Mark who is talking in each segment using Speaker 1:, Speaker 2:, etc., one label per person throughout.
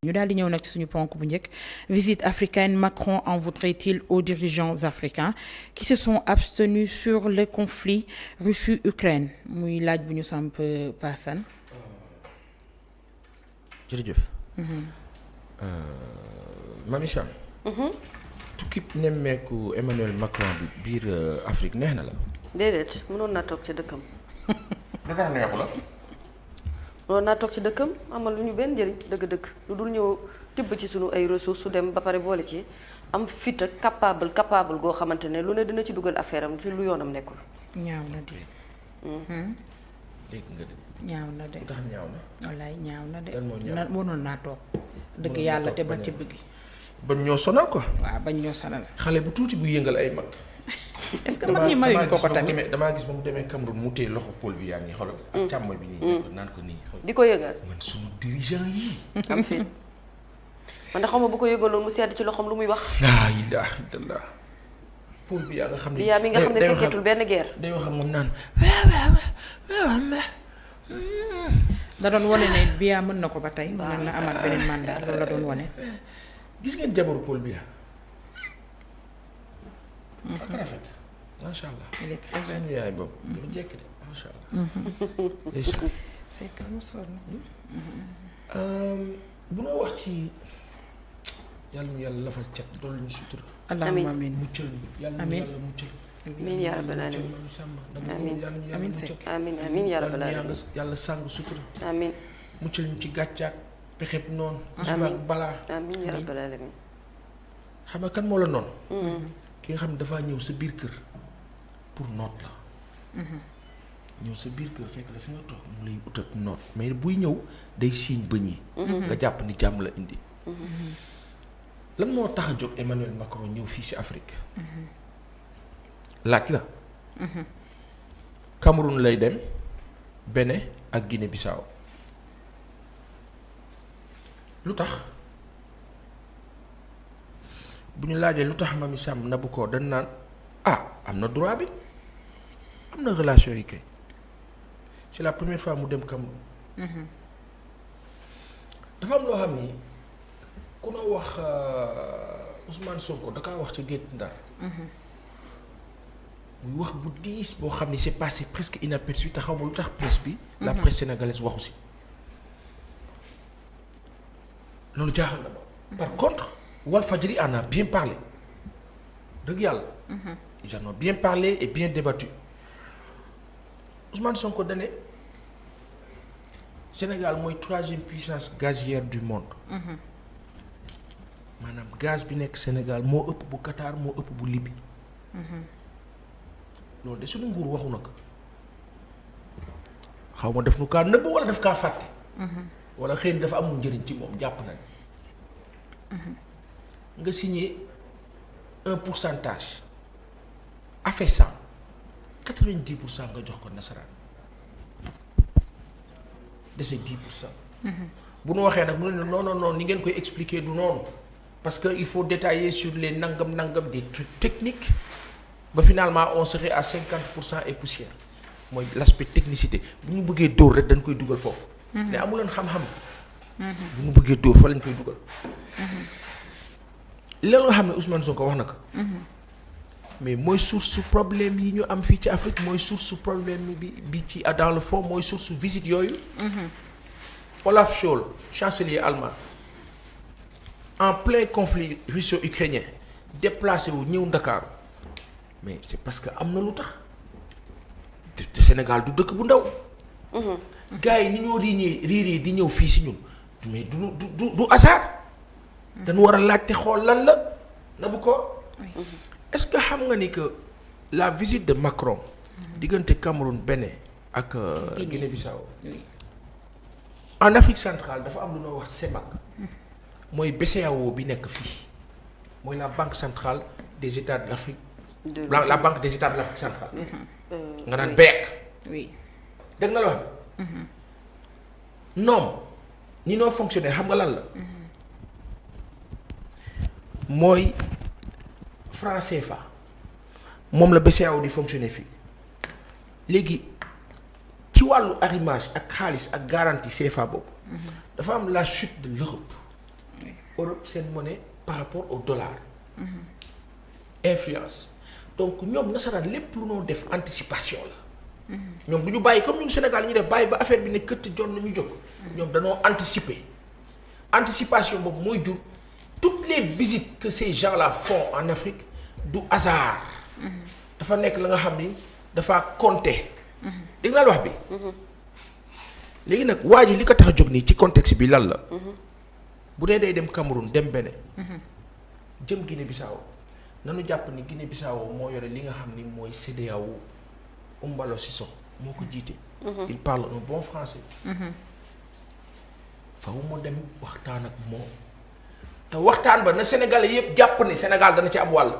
Speaker 1: ñu daal di ñëw nag ci suñu ponk bu njëkk visite africaine, Macron en voudrait-il aux dirigeants africains qui se sont abstenus sur le conflit Russie-Ukraine muy laaj bu ñu samp paasan.
Speaker 2: jërëjëf. Mamy Cham. tukkib nemmeeku Emmanuel Macron bi biir Afrique neex na la.
Speaker 3: déedéet mënoon naa toog ci dëkkam.
Speaker 2: lu tax neexu la.
Speaker 3: mënoon naa toog ci dëkkam amal lu ñu benn njëriñ dëgg-dëgg lu dul ñëw tibb ci sunu ay ressources su dem ba pare boole ci am fit ak capable goo xamante ne lu ne dina ci dugal affaire am ci lu yoonam nekkul.
Speaker 1: ñaaw na de.
Speaker 2: dégg nga de.
Speaker 1: ñaaw na de.
Speaker 2: lu tax ñaaw na.
Speaker 1: wallaay ñaaw na de.
Speaker 2: lan moo ñaaw
Speaker 1: mënoon naa toog. dëgg yàlla te ba tibb gi.
Speaker 2: bañ ñoo sonal quoi.
Speaker 1: waaw bañ ñoo sonal.
Speaker 2: xale bu tuuti bu yëngal ay mag.
Speaker 1: est-ce que mag ñi mayuñ ko tamit
Speaker 2: damaa gis ba mu demee Cameroun mu téye loxo Paul bi yaa ngi xoolal. ak càmmoñ bi nii. naan ko nii xool.
Speaker 3: di ko yëgal.
Speaker 2: man sunu dirigeant yi.
Speaker 3: am fit man de xaw ma bu ko yëgaloon mu sedd ci loxoom lu muy wax.
Speaker 2: laa ilaaha illallaah. Paul bi yaa nga xam ne.
Speaker 3: bi yaa mi nga xam ne fekkeetul benn guerre.
Speaker 2: day wax ak moom naan.
Speaker 1: da doon wane ne Biya mën na ko ba tey. mën na amaat beneen mandat loolu la doon wane.
Speaker 2: gis ngeen jabaru Paul Biya. ak rafet. macha allah.
Speaker 1: il est très bien.
Speaker 2: suñu yaay boobu. dafa jekk de macha allah.
Speaker 1: c'est que mu sonn.
Speaker 2: bu noo wax ci yàlla mu yàlla lafal cat doolu ñu sutura.
Speaker 1: allahumma amiin
Speaker 2: muccal ñu yàlla mu
Speaker 1: amiin
Speaker 2: yàlla muccal.
Speaker 3: amiin yaa rabbal aalamiin.
Speaker 2: amiin
Speaker 3: amiin amiin yaa rabbal aalamiin.
Speaker 2: yàlla sàng sutura.
Speaker 3: amiin.
Speaker 2: muccal ñu ci gàccaak pexeb noonu. musiba ak balaa.
Speaker 3: amiin yaa rabbal aalamiin.
Speaker 2: xam nga kan moo la noonu. ki nga xam ne dafaa ñëw sa biir kër pour noot la. ñëw sa biir kër fekk la fi nga toog mu lay utat noot mais buy ñëw day siiñ bëñ yi. nga jàpp ni jàmm la indi. lan moo tax a jóg Emmanuel Macron ñëw fii ci Afrique. laaj la. Cameroun lay dem Bénin ak Guinée Bissau lu tax bu ñu laajee lu tax Mamy Samb nabu ko dañ naan am na droit bi am na relation yi kay c'est la première fois mu dem Cameroun. dafa am loo xam ni ku na wax Ousmane Sonko da kaa wax ca gétt Ndar. muy wax bu diis boo xam ni c'est passé presque inaperçu te xaw ma lu tax presse bi. la presse sénégalaise waxu si. loolu jaaxal na ma. par contre Walfadjri en a bien parlé dëgg yàlla. ils en ont bien parlé et bien débattu Ousmane Sonko da ne Sénégal mooy troisième puissance gazière du monde. maanaam gaz bi nekk Sénégal moo ëpp bu Qatar moo ëpp bu Libye. loolu de suñu nguur waxu na ko xaw ma def nu kaa nëbb wala daf kaa fàtte. wala xëy na dafa amul njëriñ ci moom jàpp na ne. nga signé un pourcentage affaissant 90% nga jox ko nasaraan dese 10%. bu nu waxee nag mu ne non ni ngeen koy expliquer du noonu parce que il faut détailler sur les nangam des trucs techniques. ba finalement on serait à 50% et poussière mooy l'aspect technicité bu ñu bëggee dóor rek dañ koy dugal foofu. mais amuleen xam-xam. bu ñu bëggee dóor fa lañ koy dugal. loolu nga xam ne Ousmane Sonko wax na ko. mais mooy source problème yi ñu am fii ci Afrique mooy source problème bi ci dans le fond mooy source visite yooyu. Olaf Scholz chancelier allemand en plein conflit russo-ukrainien déplacé wu ñëw Ndakaaru mais c'est parce que am na lu tax te Sénégal du dëkk bu ndaw. gars yi ni ñoo riiree di ñëw fii si ñun mais du hasard. dañu war a laajte xool lan la na bu ko. est-ce que xam nga ni que la visite de Macron. diggante Cameroun Bénin ak. Guinée-Bissau. en Afrique centrale dafa am lu ñuy wax CEMAC. mooy BCEAO bi nekk fii mooy la banque centrale des États de l'Afrique. la banque des États de l'Afrique centrale. nga naan BEC.
Speaker 1: oui.
Speaker 2: dégg nga la wax. ñoom ni noo fonctionner xam nga lan la. mooy franc CFA moom la BCEAO di fonctionner fii léegi ci wàllu arrimage ak xaalis ak garantie CFA boobu. dafa am la chute de l'Europe Europe seen monnaie par rapport au dollar. Influence donc ñoom nasaraan lépp lu noo def anticipation la. ñoom du ñu bàyyi comme ñun Sénégal ñu def bàyyi ba affaire bi ne këtt jon na ñu jóg. ñoom danoo anticiper anticipation boobu mooy jur toutes les visites que ces gens-là font en Afrique du hasard. dafa nekk la nga xam ni dafa compter. dégg naa la wax bi. léegi nag waa ji li ko tax a jóg nii ci contexte bi lan la. bu dee day dem Cameroun dem Bénin. jëm Guinée-Bissau nanu jàpp ni Guinée-Bissau moo yore li nga xam ni mooy CEDEAO Umballo Sissoco moo ko jiite. il parle un bon français. faw mu dem waxtaan ak moom te waxtaan ba na Sénégalais yëpp jàpp ni Sénégal dana ci am wàll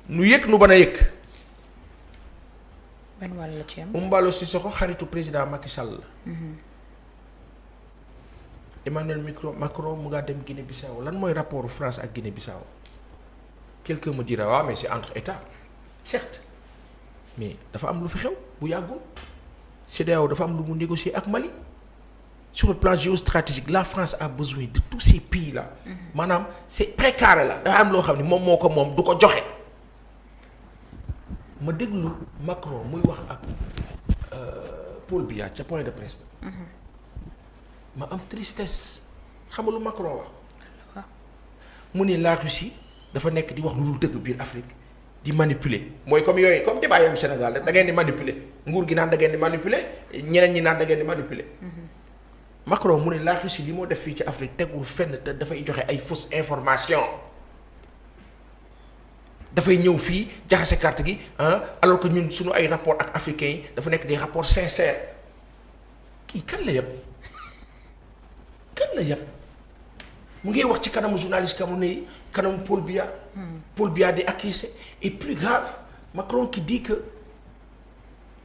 Speaker 2: nu yëg nu ban a yëg.
Speaker 1: ban wàll la ci am.
Speaker 2: Umballo Sissoco xaritu président Macky Sall la. Emmanuel Macron mu ngaa dem Guinée-Bissau lan mooy rapport France ak Guinée-Bissau quelqu'un me dira waaw mais c'est entre États certes mais dafa am lu fi xew bu yàggul CEDEAO dafa am lu mu négocier ak Mali sur le plan géostratégique la France a besoin de tous ces pays là maanaam c'est précaré la dafa am loo xam ne moom moo ko moom du ko joxe ma déglu Macron muy wax ak Paul Biya ca point de presse ba ma am tristesse xam nga lu Macron wax mu ne la Russie dafa nekk di wax lu dul dëgg biir Afrique di manipuler mooy comme yooyu comme débat yam Sénégal rek da ngeen di manipuler nguur gi naan da ngeen di manipuler ñeneen ñi naan da ngeen di manipuler. Macron mu ne la Russie li moo def fii ci Afrique tegul fenn te dafay joxe ay fausse information dafay ñëw fii jaxase carte gi alors que ñun suñu ay rapport ak africains yi dafa nekk des rapports sincères kii kan la yëpp. kan la yàpp mu ngi wax ci kanamu journaliste camerounais yi kanamu Paul Biya. Paul Biya di acquiescer et plus grave Macron qui dit que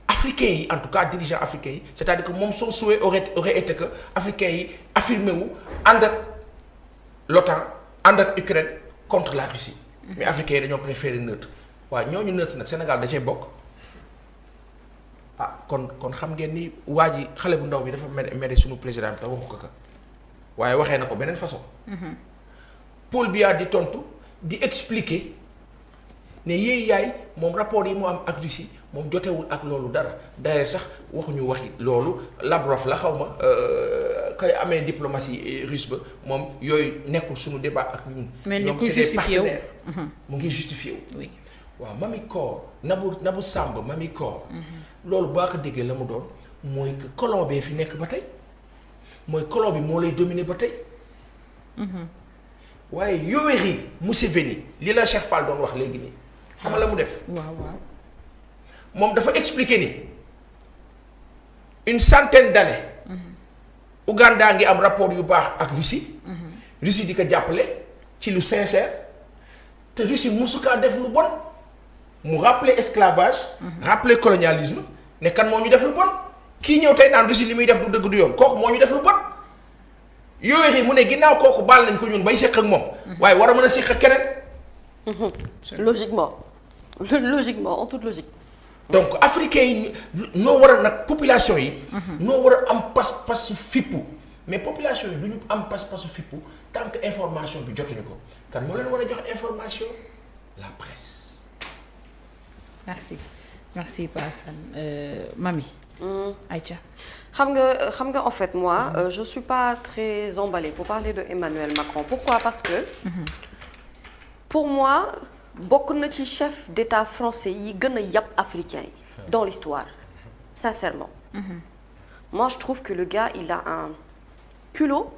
Speaker 2: africains yi en tout cas dirigeants africains yi c'est-à-dire que moom son souhait aurait été que africains yi affirmé wu ànd ak l'OTAN ànd ak Ukraine contre la Russie. mais africains yi dañoo préféré neutre waaw ñooñu neutre nag Sénégal da cee bokk. kon xam ngeen ni waa ji xale bu ndaw bi dafa mere suñu président te waxu ko ka waaye waxee na ko beneen façon. Paul Biya di tontu di expliquer ne yéey yaay moom rapport yi mu am ak Russie moom jotewul ak loolu dara d'ailleurs sax waxuñu waxi loolu Lavrov la xaw ma kay amee diplomatie russe ba moom yooyu nekkul suñu débat ak ñun. ñoom c'est des partenaires mu ngi justifié wu. oui waaw Mamy Cor Nabou Samb Mamy Cor. loolu boo ko déggee la mu doon mooy que colon bee fi nekk ba tey. mooy colon bi moo lay dominer ba tey. waaye Yoweri Museveni li la Cheikh Fall doon wax léegi nii xam nga la mu def.
Speaker 1: waaw
Speaker 2: moom dafa expliquer ni une centaine d'années. Ouganda ngi am rapport yu baax ak Russie. Russie di ko jàppale ci lu sincère te Russie musukaa def lu bon mu rappeler esclavage. rappeler colonialisme ne kan moo ñu def lu bon. kii ñëw tey naan Russie li muy def du dëgg du yoon kooku moo ñu def lu bon yooyu mu ne ginnaaw kooku baal nañ ko ñun bay séq ak moom waaye war a mën a séq ak keneen.
Speaker 3: logiquement en toute logique.
Speaker 2: donc africains yi noo war a nag population yi. noo war a am pas-pasu fippu mais population yi du ñu am pas-pasu fippu tant que information bi jotuñu ko kan moo leen war a jox information la presse.
Speaker 1: merci Pa Assane Mamy. Aïcha.
Speaker 3: xam nga en fait moi je suis pas très emballée pour parler de Emmanuel Macron pourquoi parce que pour moi bokk na ci chef d'État français yi gën a yàpp africain yi dans l'histoire sincèrement moi je trouve que le gars il a un culot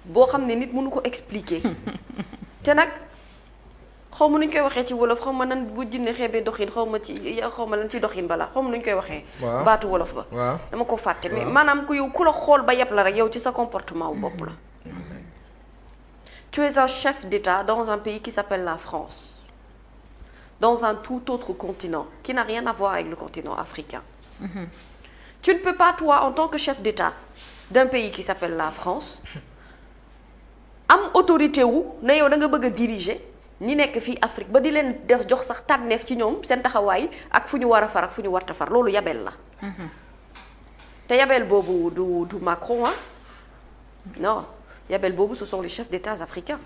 Speaker 3: boo xam ne nit mënu ko expliquer te nag xaw ma nu ñu koy waxee ci wolof xaw ma nan bu jinne xeebee doxin xaw ma lan ci doxin bala xaw ma nu ñu koy waxee. baatu wolof ba. dama ko fàtte mais maanaam ku yow ku la xool ba yëpp la rek yow ci sa comportement wu bopp la. tu es un chef d'État dans un pays qui s'appelle la France dans un tout autre continent qui n'a rien à voir avec le continent africain. tu ne peux pas toi en tant que chef d'État d'un pays qui s'appelle la France am autorité wu na yow da nga bëgg a diriger. ñi nekk fii Afrique ba di leen def jox sax tànneef ci ñoom seen taxawaay ak fu ñu war a far ak fu ñu warta far loolu yabel la. te yabel boobu du Macron non yabel boobu ce sont les chefs d'État africains.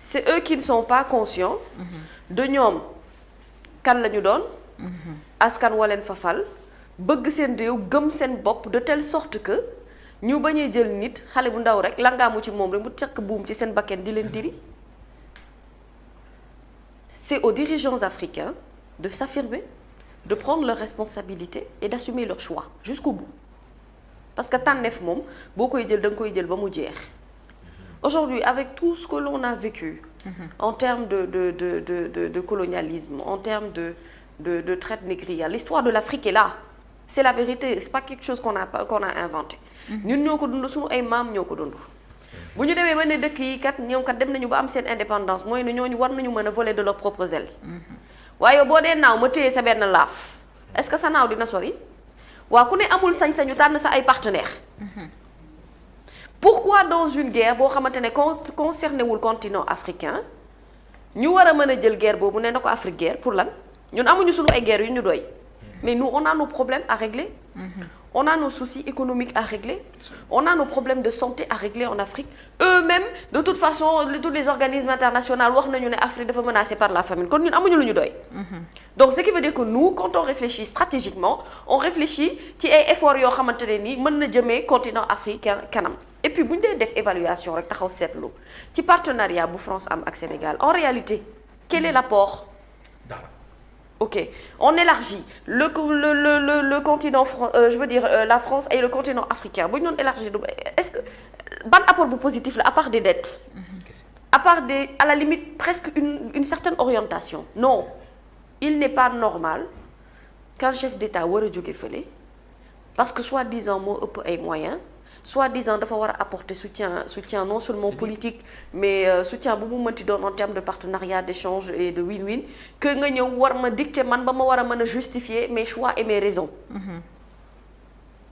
Speaker 3: C'est eux qui ne sont pas conscients de ñoom kan la ñu doon. askan wa leen fa fal bëgg seen réew gëm seen bopp de telle sorte que ñu bañee jël nit xale bu ndaw rek langaamu ci moom rek mu càkk buum ci seen bakken di leen diri. C'est aux dirigeants africains de s'affirmer, de prendre leurs responsabilités et d'assumer leurs choix jusqu'au bout. Parce que tànneef moom boo koy jël da nga koy jël ba mu jeex. Aujourd'hui, avec tout ce que l'on a vécu en termes de colonialisme, en termes de traite négrière, l'histoire de l'Afrique est là. C'est la vérité, c'est pas quelque chose qu'on a inventé. ñun ñoo ko dund suñu ay maam ñoo ko dund. bu ñu demee ba ne dëkk yi kat ñoom kat dem nañu ba am seen indépendance mooy ne ñooñu war nañu mën a voler de leurs propres ailes. waaye boo dee naaw ma téye sa benn laaf est-ce que sa naaw dina sori waaw ku ne amul sañ-sañu tànn sa ay partenaires. Pourquoi dans une guerre boo xamante ne concerné wul continent africain ñu war a mën a jël guerre boobu ne na ko Afrique guerre pour lan ñun amuñu suñu ay guerre yu ñu doy mais nous on a nos problèmes à régler. On a nos soucis économiques à régler. On a nos problèmes de santé à régler en Afrique. Eux-mêmes, de toute façon, tous les organismes internationaux wax nañu ne Afrique dafa menacée par la famine. kon ñun amuñu lu ñu doy. Donc ce qui veut dire que nous, quand on réfléchit stratégiquement, on réfléchit ci ay efforts yoo xamante ne nii mën na jëmee continent africain kanam. Et puis bu ñu dee def évaluation rek taxaw seetlu ci partenariat bu France am ak Sénégal en réalité quel est l'apport? Ok, on élargit le continent, je veux dire la France et le continent africain. Bu ñu doon élargir est-ce que ban apport bu positif la à part des dettes, à part à la limite presque une certaine orientation. Non, il n'est pas normal qu'un chef d'État war a jóge fële parce que soi-disant moo ëpp ay moyens. Soi-disant dafa war a apporter soutien non seulement politique mais soutien bu mu mënti doon en termes de partenariat d'échange et de win-win que nga ñëw war ma dicter man ba ma war a mën a justifier mes choix et mes raisons.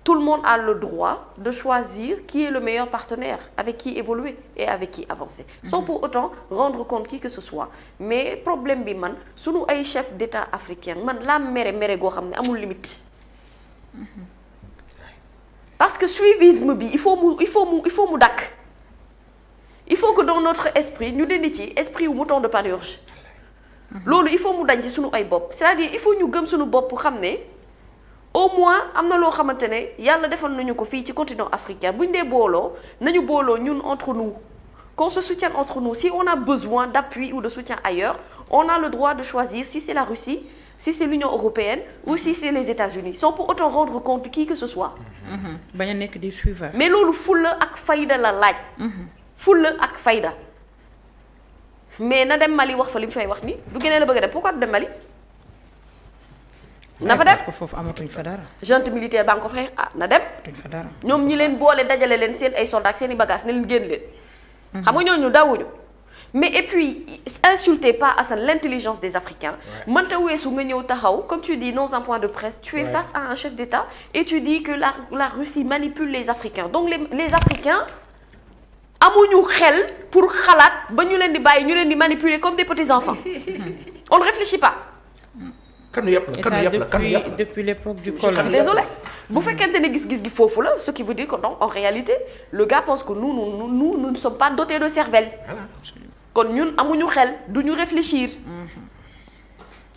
Speaker 3: Tout le monde a le droit de choisir qui est le meilleur partenaire avec qui évoluer et avec qui avancer sans pour autant rendre compte qui que ce soit. Mais problème bi man sunu ay chef d'État africain man la mere goo xam ne amul limite. Parce que suivisme bi il faut mu dakk. Il faut que dans notre esprit ñu dindi ci esprit wu mouton de panurge. Loolu il faut mu dañ ci sunu ay bopp c'est-à-dire il faut ñu gëm sunu bopp xam ne au moins am na loo xamante ne yàlla defal nañu ko fii ci continent africain bu ñu dee booloo nañu booloo ñun entre nous. Qu'on se soutienne entre nous. Si on a besoin d'appui ou de soutien ailleurs, on a le droit de choisir si c'est la Russie, si c'est l'Union européenne ou si c'est les États-Unis sans pour autant rendre compte qui que ce soit.
Speaker 1: bañ a nekk des suiveurs.
Speaker 3: Mais loolu fulla ak fayda la laaj. fulla ak fayda. mais na dem Mali wax fa li mu fay wax ni du gënee la bëgg a dem pourquoi du dem Mali. na fa dem
Speaker 1: parce que foofu amatuñ fa dara.
Speaker 3: junte militaire baa nga ko fay na dem.
Speaker 1: amatuñ fa dara.
Speaker 3: ñoom ñi leen boole dajale leen seen ay soldats ak seen i bagages ne leen génn leen. xam nga ñooñu dawuñu. mais et puis insultez pas Assane l'intelligence des Africains. mënta weesu nga ñëw taxaw comme tu dis dans un point de presse. tu es face à un chef d'État et tu dis que la Russie manipule les Africains donc les Africains amuñu xel pour xalaat ba ñu leen di bàyyi ñu leen di manipuler comme des petits enfants. On ne réfléchit pas.
Speaker 1: Depuis l'époque du colon.
Speaker 3: Désolé. Bu fekkente ne gis-gis gi foofu la ce qui veut dire que donc en réalité le gars pense que nous ne sommes pas dotés de cervelle. Kon ñun amuñu xel duñu réfléchir.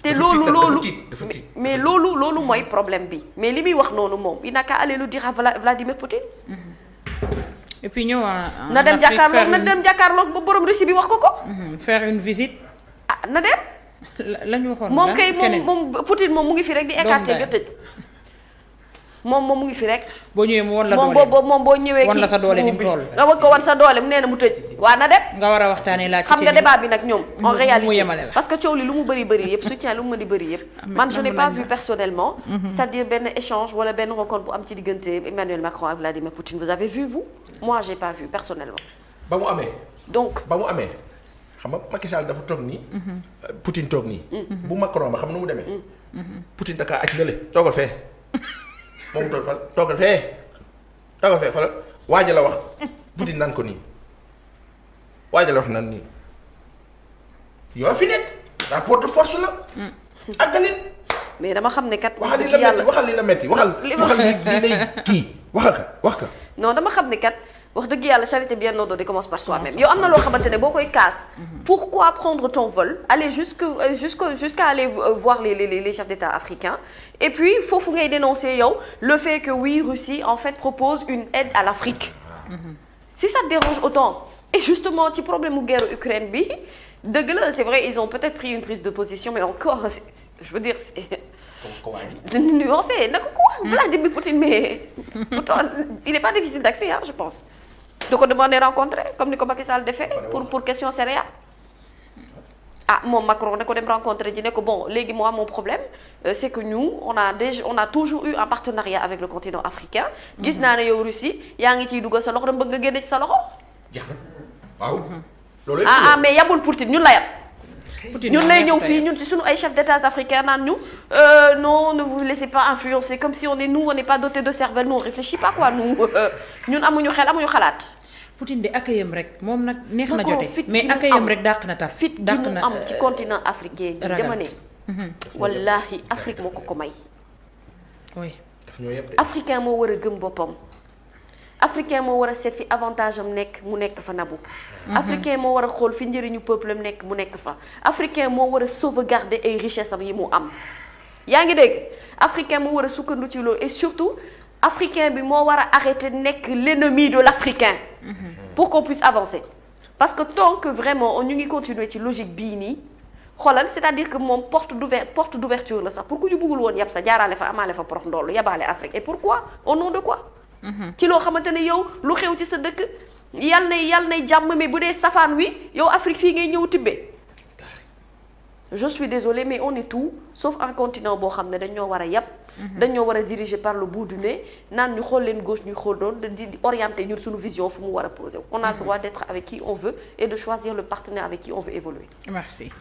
Speaker 3: te loolu mais loolu mooy problème bi mais li muy wax noonu moom il n'a qu'à aller le dire à Vladimir Poutine.
Speaker 1: Et puis ñëw
Speaker 3: na dem jàkkaarloog ba borom Russie bi wax ko.
Speaker 1: Faire une visite.
Speaker 3: Ah na dem.
Speaker 1: la ñu waxoon
Speaker 3: moom kay moom Poutine moom mu ngi fi rek di écarter nga tëj. moom mu ngi fi rek.
Speaker 1: boo ñëwee mu wan la doole
Speaker 3: moom boo ñëwee.
Speaker 1: wan la sa doole ni mu toll.
Speaker 3: nga war ko wan sa doole mu nee na mu tëj. waa na dem.
Speaker 1: nga war a waxtaanee laaj.
Speaker 3: xam nga débat bi nag ñoom. en réalité
Speaker 1: mu yemale la.
Speaker 3: parce que coow li lu mu bëri yëpp soutien lu mu mën di bëri yëpp. man je n'ai pas vu personnellement. c'est-à-dire benn échange wala benn rencontre bu am ci diggante Emmanuel Macron ak Vladimir Poutine vous avez vu vous. moi j'ai pas vu personnellement.
Speaker 2: ba mu amee.
Speaker 3: donc
Speaker 2: ba mu amee xam nga Macky Sall dafa toog nii. Poutine toog nii. bu Macron ba xam nu mu demee. Poutine da kaa aj na le toogal fee. moom toogal fee xoolal waaja la wax Poutine naan ko nii waaja la wax naan nii yoo fi nekk rapport de force la. àggalin.
Speaker 3: mais dama xam ne kat.
Speaker 2: waxal li la metti waxal li lay kii wax ka.
Speaker 3: non dama xam ne kat wax dëgg yàlla charité bien ordonnée commence par soi-même yow am na loo xamante ne boo koy kaas pourquoi prendre ton vol aller jusqu'à aller voir les chefs d'État africains et puis foofu ngay dénoncer yow le fait que oui Russie en fait propose une aide à l'Afrique si ça te dérange autant et justement ci problème mu guerre Ukraine bi dëgg la c'est vrai ils ont peut-être pris une prise de position mais encore je veux dire nuancé naka ko wax Vladimir Poutine mais pourtant il n'est pas difficile d'accès je pense da ko demander rencontrer comme ni ko Macky Sall defee pour question céréales moom Macron da ko dem rencontrer ji ne ko bon léegi moi mon problème c'est que nous on a toujours eu un partenariat avec le continent africain gis naa ne yow Russie yaa ngi ciy dugal sa loxo dama bëgg nga génne ci sa loxo
Speaker 2: waaw loolu
Speaker 3: mais yabul Poutine ñun la yab ñun lay ñëw fii ñun ci suñu ay chefs d'État africains naan ñu non ne vous laissez pas influencer comme si on n'est pas doté de cervelle nous on réfléchit pas quoi nous ñun amuñu xel amuñu xalaat.
Speaker 1: Poutine de accueillam rek moom nag neex na jote mais accueillam rek dàq na taf
Speaker 3: fit gi mu am ci continent africain gi dama ne wallahi Afrique moo ko may.
Speaker 1: oui.
Speaker 3: africain moo war a gëm boppam. africain moo war a seet fi avantage am nekk mu nekk fa nabu africain moo war a xool fi njëriñu peuple am nekk mu nekk fa africain moo war a sauvegarder ay richesse am yi mu am yaa ngi dégg africain moo war a sukkandu ci loolu et surtout africain bi moo war a arrêter nekk l'ennemi de l'africain pour qu'on puisse avancer parce que tant que vraiment ñu ngi continuer ci logique bii nii xoolal c'est-à-dire que moom porte d'ouverture la sax pour ku ñu bëggul woon yab sa jaaraale fa amaale fa porox ndoolu yabaale Afrique et pourquoi au nom de quoi ci loo xamante ne yow lu xew ci sa dëkk yal nay jàmm mais bu dee safaan wi yow Afrique fii ngay ñëw tibbee je suis désolée mais on est tout sauf un continent boo xam ne dañoo war a yàpp dañoo war a diriger par le bout du nez naan ñu xool leen gauche ñuy xool doon di orienter ñun suñu vision fu mu war a poser on a le droit d'être avec qui on veut et de choisir le partenaire avec qui on veut évoluer.
Speaker 1: Merci.